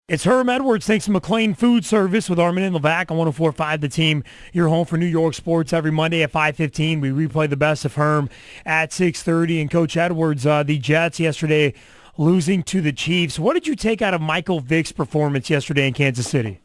It's Herm Edwards. Thanks to McLean Food Service with Armen and Levack on 104.5 The Team. You're home for New York sports every Monday at 5:15. We replay the best of Herm at 6:30. And Coach Edwards, the Jets yesterday losing to the Chiefs. What did you take out of Michael Vick's performance yesterday in Kansas City?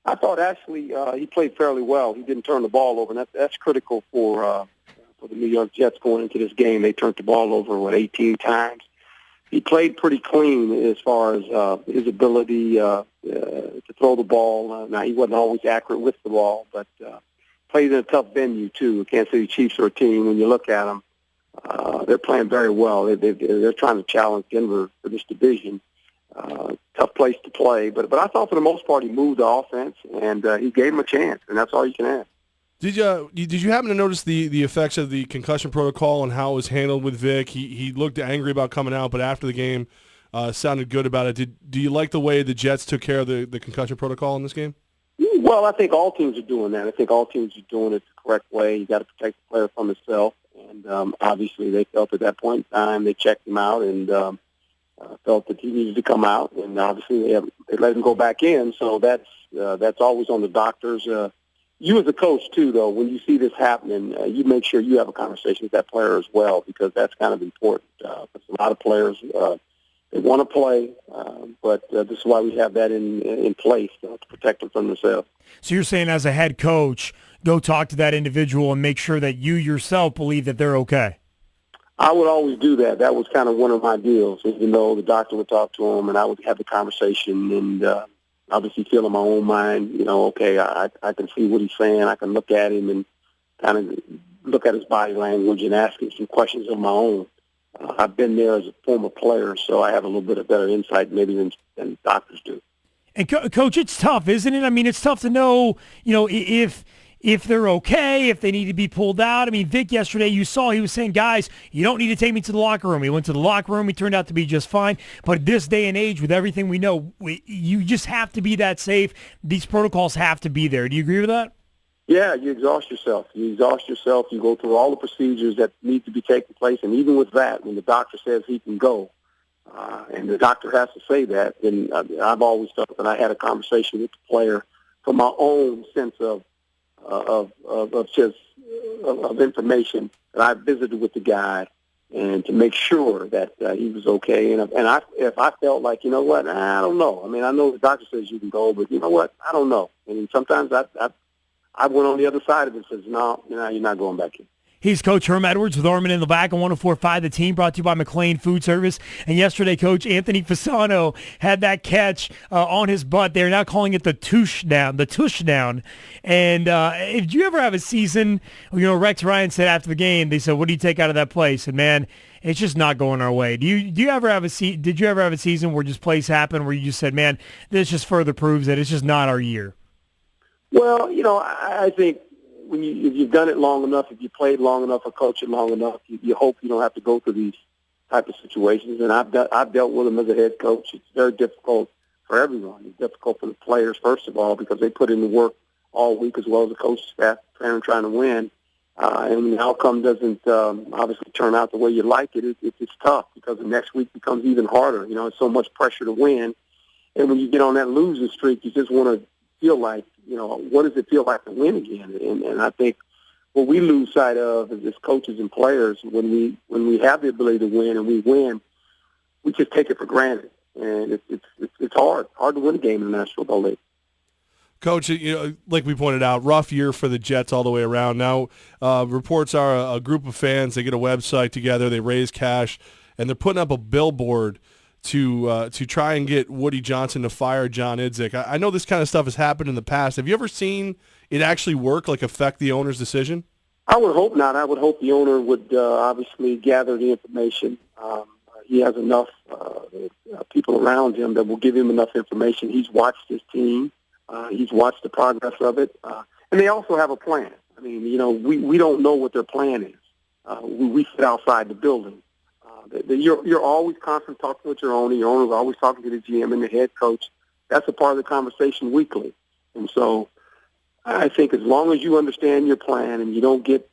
I thought actually he played fairly well. He didn't turn the ball over, and that's critical for the New York Jets going into this game. They turned the ball over, 18 times. He played pretty clean as far as his ability to throw the ball. Now, he wasn't always accurate with the ball, but played in a tough venue, too. The Kansas City Chiefs are a team, when you look at them, they're playing very well. They're trying to challenge Denver for this division. Tough place to play. But I thought for the most part he moved the offense, and he gave him a chance, and that's all you can ask. Did you happen to notice the effects of the concussion protocol and how it was handled with Vick? He looked angry about coming out, but after the game sounded good about it. Do you like the way the Jets took care of the concussion protocol in this game? Well, I think all teams are doing that. I think all teams are doing it the correct way. You got to protect the player from himself, and obviously they felt at that point in time they checked him out and felt that he needed to come out, and obviously they let him go back in. So that's always on the doctors. You as a coach, too, though, when you see this happening, you make sure you have a conversation with that player as well, because that's kind of important. Because a lot of players, they want to play, but this is why we have that in place to protect them from themselves. So you're saying as a head coach, go talk to that individual and make sure that you yourself believe that they're okay. I would always do that. That was kind of one of my deals. Even though the doctor would talk to him, and I would have the conversation, and obviously feel in my own mind, okay, I can see what he's saying. I can look at him and kind of look at his body language and ask him some questions of my own. I've been there as a former player, so I have a little bit of better insight maybe than doctors do. And, Coach, it's tough, isn't it? I mean, it's tough to know, if they're okay, if they need to be pulled out. I mean, Vick yesterday, you saw he was saying, guys, you don't need to take me to the locker room. He went to the locker room. He turned out to be just fine. But this day and age, with everything we know, you just have to be that safe. These protocols have to be there. Do you agree with that? Yeah, you exhaust yourself. You go through all the procedures that need to be taking place. And even with that, when the doctor says he can go, and the doctor has to say that, then I've always felt that I had a conversation with the player from my own sense of information that I visited with the guy, and to make sure that he was okay. And if I felt like, I don't know. I mean, I know the doctor says you can go, but you know what? I don't know. And sometimes I went on the other side of it and says, no, you're not going back in. He's Coach Herm Edwards with Armen and Levack on 104.5 The Team, brought to you by McLean Food Service. And yesterday, Coach Anthony Fasano had that catch on his butt. They're now calling it the tush down. And if you ever have a season, Rex Ryan said after the game, they said, what do you take out of that play? He said, man, it's just not going our way. Did you ever have a season where just plays happen where you just said, man, this just further proves that it's just not our year? Well, I think if you've done it long enough, if you played long enough or coached it long enough, you hope you don't have to go through these type of situations. And I've dealt with them as a head coach. It's very difficult for everyone. It's difficult for the players, first of all, because they put in the work all week, as well as the coaching staff, trying to win. And the outcome doesn't obviously turn out the way you like it. It's tough because the next week becomes even harder. It's so much pressure to win. And when you get on that losing streak, you just want to feel like, what does it feel like to win again? And I think what we lose sight of as coaches and players, when we have the ability to win and we win, we just take it for granted. And it's hard to win a game in the National Football League. Coach, like we pointed out, rough year for the Jets all the way around. Now, reports are a group of fans, they get a website together, they raise cash, and they're putting up a billboard to try and get Woody Johnson to fire John Idzik. I know this kind of stuff has happened in the past. Have you ever seen it actually work, like affect the owner's decision? I would hope not. I would hope the owner would obviously gather the information. He has enough people around him that will give him enough information. He's watched his team. He's watched the progress of it. And they also have a plan. I mean, we don't know what their plan is. We sit outside the building. You're always constantly talking with your owner. Your owner's always talking to the GM and the head coach. That's a part of the conversation weekly. And so I think as long as you understand your plan and you don't get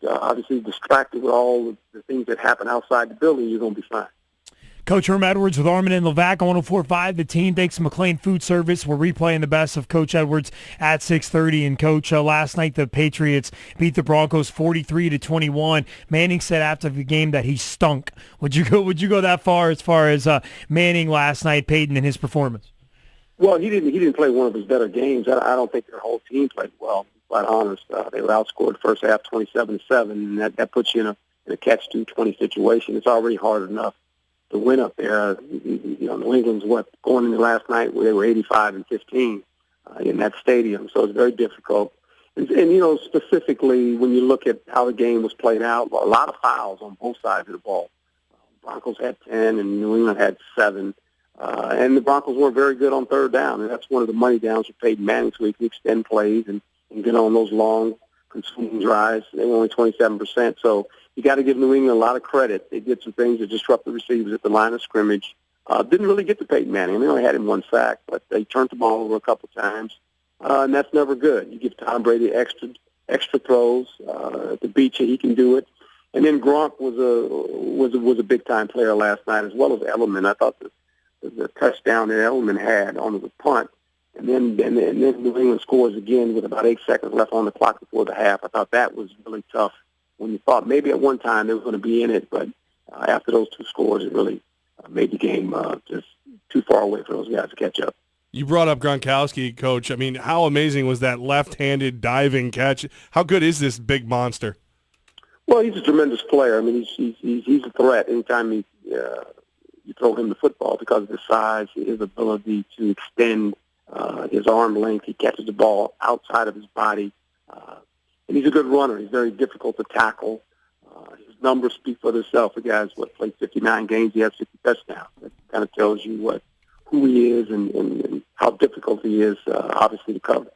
obviously distracted with all the things that happen outside the building, you're going to be fine. Coach Herm Edwards with Armen and Levack on 104.5. The team thanks to McLean Food Service. We're replaying the best of Coach Edwards at 6:30. And Coach, last night the Patriots beat the Broncos 43-21. Manning said after the game that he stunk. Would you go that far as Manning last night, Peyton, and his performance? Well, he didn't play one of his better games. I don't think their whole team played well. To be quite honest, they were outscored first half 27-7, and that puts you in a catch-20 situation. It's already hard enough to win up there. New England's going into last night where they were 85-15 in that stadium, so it's very difficult. And specifically when you look at how the game was played out, a lot of fouls on both sides of the ball. Broncos had 10 and New England had 7. And the Broncos weren't very good on third down, and that's one of the money downs for Peyton Manning, so he can extend plays and get on those long, consuming drives. They were only 27%, so you got to give New England a lot of credit. They did some things to disrupt the receivers at the line of scrimmage. Didn't really get to Peyton Manning. They only had him one sack, but they turned the ball over a couple times, and that's never good. You give Tom Brady extra throws to beat you. He can do it. And then Gronk was a big time player last night, as well as Edelman. I thought the touchdown that Edelman had on the punt, and then New England scores again with about 8 seconds left on the clock before the half. I thought that was really tough when you thought maybe at one time they were going to be in it, but after those two scores, it really made the game just too far away for those guys to catch up. You brought up Gronkowski, Coach. I mean, how amazing was that left-handed diving catch? How good is this big monster? Well, he's a tremendous player. I mean, he's a threat anytime you throw him the football because of his size, his ability to extend his arm length. He catches the ball outside of his body. And he's a good runner. He's very difficult to tackle. His numbers speak for themselves. The guy's played 59 games. He has 50 touchdowns. That kind of tells you who he is and how difficult he is, obviously, to cover.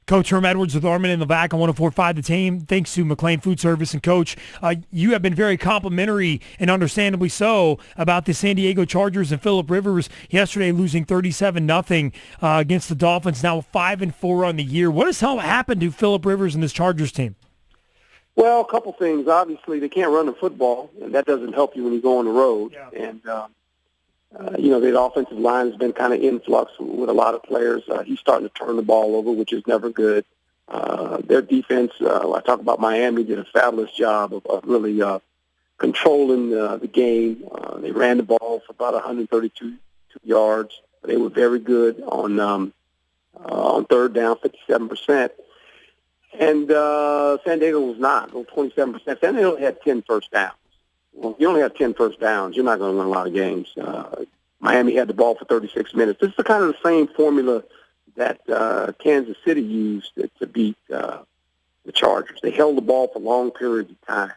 Coach Herm Edwards with Armen and Levack on 104.5 The Team. Thanks to McLean Food Service. And, Coach, you have been very complimentary, and understandably so, about the San Diego Chargers and Phillip Rivers yesterday losing 37-0 against the Dolphins, now 5-4 on the year. What has happened to Phillip Rivers and this Chargers team? Well, a couple things. Obviously, they can't run the football, and that doesn't help you when you go on the road. Yeah. And, the offensive line has been kind of in flux with a lot of players. He's starting to turn the ball over, which is never good. Their defense, I talk about Miami, did a fabulous job of really controlling the game. They ran the ball for about 132 yards. They were very good on third down, 57%. And San Diego was not, 27%. San Diego had 10 first downs. Well, if you only have 10 first downs, you're not going to win a lot of games. Miami had the ball for 36 minutes. This is kind of the same formula that Kansas City used to beat the Chargers. They held the ball for long periods of time.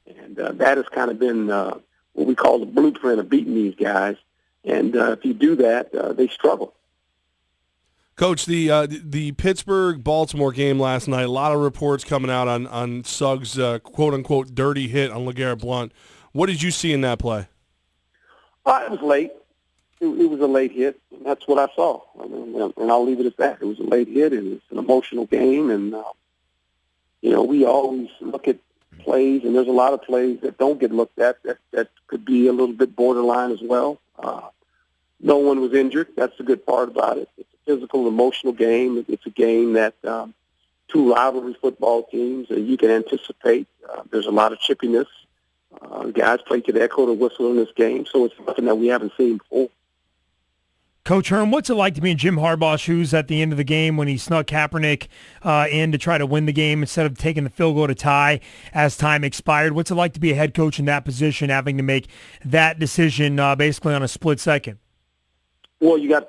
And that has kind of been what we call the blueprint of beating these guys. And if you do that, they struggle. Coach, the Pittsburgh-Baltimore game last night, a lot of reports coming out on Suggs' quote-unquote dirty hit on LeGarrette Blount. What did you see in that play? It was late. It was a late hit, and that's what I saw. I mean, and I'll leave it at that. It was a late hit, and it's an emotional game, and, we always look at plays, and there's a lot of plays that don't get looked at that could be a little bit borderline as well. No one was injured. That's the good part about it. It's a physical, emotional game. It's a game that two rivalry football teams, you can anticipate. There's a lot of chippiness. Guys play to the echo of the whistle in this game, so it's nothing that we haven't seen before. Coach Herm, what's it like to be in Jim Harbaugh's shoes at the end of the game when he snuck Kaepernick in to try to win the game instead of taking the field goal to tie as time expired? What's it like to be a head coach in that position, having to make that decision basically on a split second? Well, you got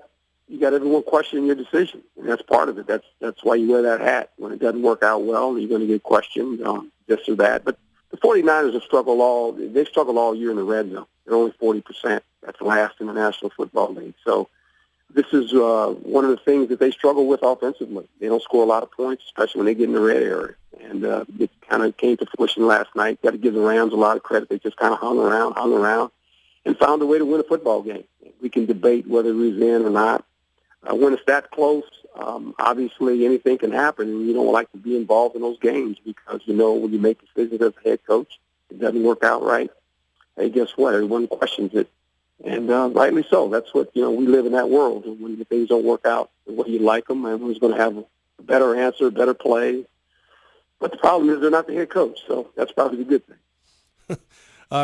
everyone questioning your decision, and that's part of it. That's why you wear that hat. When it doesn't work out well, you're going to get questioned, this or that. But the 49ers have struggled all year in the red zone. They're only 40%. That's last in the National Football League. So this is one of the things that they struggle with offensively. They don't score a lot of points, especially when they get in the red area. And it kind of came to fruition last night. Got to give the Rams a lot of credit. They just kind of hung around, and found a way to win a football game. We can debate whether it was in or not. When it's that close, obviously anything can happen, and you don't like to be involved in those games because, when you make decisions as a head coach, it doesn't work out right. Hey, guess what? Everyone questions it. And rightly so. That's what, we live in that world. And when things don't work out the way you like them, everyone's going to have a better answer, better play. But the problem is they're not the head coach, so that's probably the good thing.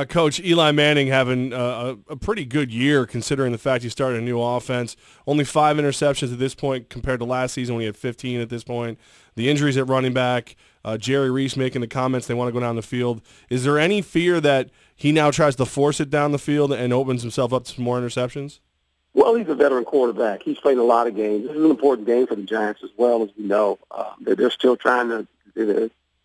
Coach, Eli Manning having a pretty good year considering the fact he started a new offense. Only 5 interceptions at this point compared to last season when he had 15 at this point. The injuries at running back, Jerry Reese making the comments they want to go down the field. Is there any fear that he now tries to force it down the field and opens himself up to some more interceptions? Well, he's a veteran quarterback. He's played a lot of games. This is an important game for the Giants as well, as we know. They're still trying to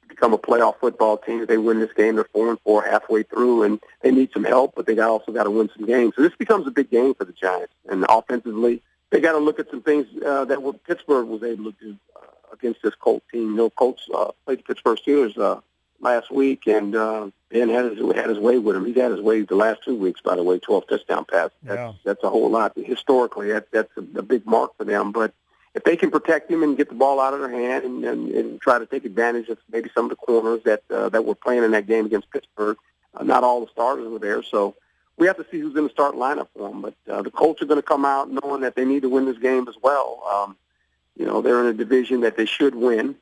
become a playoff football team. If they win this game, they're 4-4 halfway through, and they need some help, but they also got to win some games. So this becomes a big game for the Giants. And offensively, they got to look at some things that Pittsburgh was able to do against this Colts team. Colts played the Pittsburgh Steelers last week, and Ben had his way with him. He's had his way the last 2 weeks, by the way, 12 touchdown passes. That's a whole lot. Historically, that's a big mark for them, but if they can protect him and get the ball out of their hand and try to take advantage of maybe some of the corners that were playing in that game against Pittsburgh, not all the starters were there. So we have to see who's going to start lineup for them. But the Colts are going to come out knowing that they need to win this game as well. They're in a division that they should win.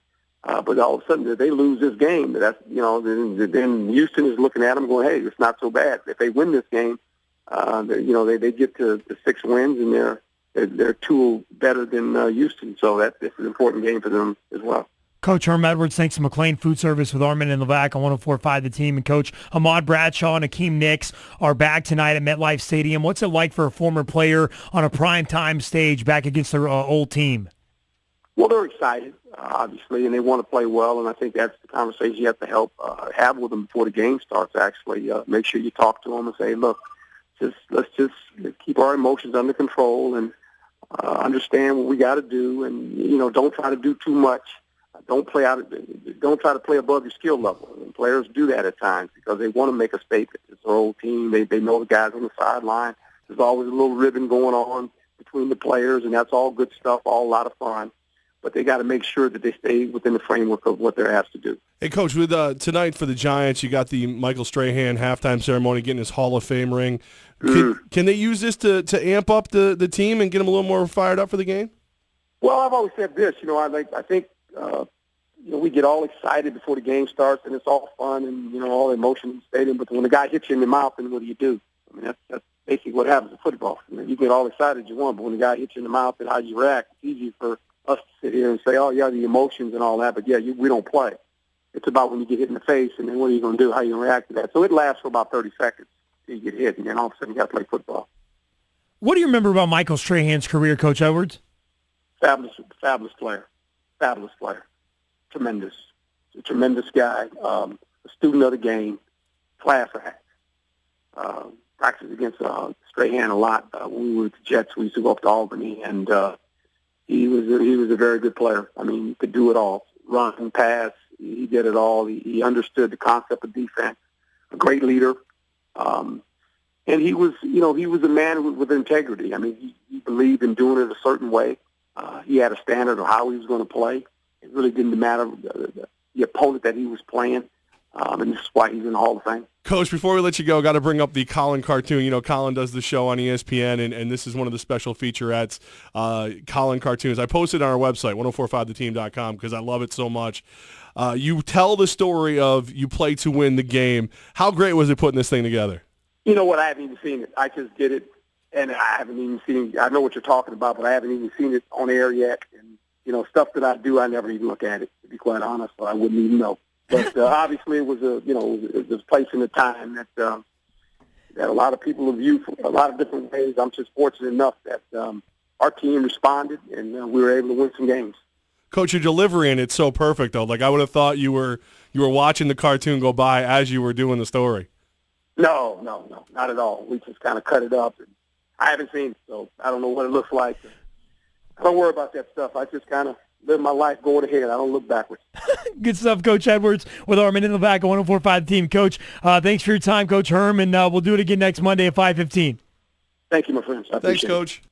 But all of a sudden, if they lose this game, then Houston is looking at them going, hey, it's not so bad. If they win this game, they get to 6 wins, and they're 2 better than Houston. So this is an important game for them as well. Coach Herm Edwards, thanks to McLean Food Service with Armen and Levack on 104.5 The Team. And Coach Ahmad Bradshaw and Akeem Nicks are back tonight at MetLife Stadium. What's it like for a former player on a primetime stage back against their old team? Well, they're excited, obviously, and they want to play well, and I think that's the conversation you have to have with them before the game starts, actually. Make sure you talk to them and say, look, let's just keep our emotions under control and understand what we got to do, and, don't try to do too much. Don't try to play above your skill level. And players do that at times because they want to make a statement. It's their old team. They know the guys on the sideline. There's always a little ribbon going on between the players, and that's all good stuff, all a lot of fun. But they got to make sure that they stay within the framework of what they're asked to do. Hey, Coach, with tonight for the Giants, you got the Michael Strahan halftime ceremony getting his Hall of Fame ring. Can they use this to amp up the team and get them a little more fired up for the game? Well, I've always said this. I think we get all excited before the game starts, and it's all fun and, all the emotion in the stadium. But when the guy hits you in the mouth, then what do? I mean, that's basically what happens in football. You get all excited you want, but when the guy hits you in the mouth and how you react, it's easy for us to sit here and say, oh, yeah, the emotions and all that, but, we don't play. It's about when you get hit in the face, and then what are you going to do, how are you going to react to that? So it lasts for about 30 seconds till you get hit, and then all of a sudden you got to play football. What do you remember about Michael Strahan's career, Coach Edwards? Fabulous player. Tremendous. A tremendous guy, a student of the game, class act. Practiced against Strahan a lot. When we were with the Jets, we used to go up to Albany, and he was a very good player. I mean, he could do it all. Run, pass, he did it all. He understood the concept of defense. A great leader. And he was a man with integrity. I mean, he believed in doing it a certain way. He had a standard of how he was going to play. It really didn't matter the opponent that he was playing. And this is why he's in the Hall of Fame. Coach, before we let you go, got to bring up the Colin cartoon. Colin does the show on ESPN, and this is one of the special featurettes, Colin cartoons. I posted it on our website, 1045theteam.com, because I love it so much. You tell the story of you play to win the game. How great was it putting this thing together? You know what? I haven't even seen it. I just did it, and I haven't even seen it. I know what you're talking about, but I haven't even seen it on air yet. And, stuff that I do, I never even look at it, to be quite honest, so I wouldn't even know. But obviously, it was it was a place in a time that a lot of people have viewed for a lot of different ways. I'm just fortunate enough that our team responded, and we were able to win some games. Coach, your delivery and it's so perfect though. Like I would have thought you were watching the cartoon go by as you were doing the story. No, not at all. We just kind of cut it up, and I haven't seen it, so I don't know what it looks like. I don't worry about that stuff. I just kind of live my life going ahead. I don't look backwards. Good stuff, Coach Edwards with Armen and Levack on 104.5 The Team. Coach, thanks for your time, Coach Herm, and we'll do it again next Monday at 5:15. Thank you, my friends. Thanks, Coach.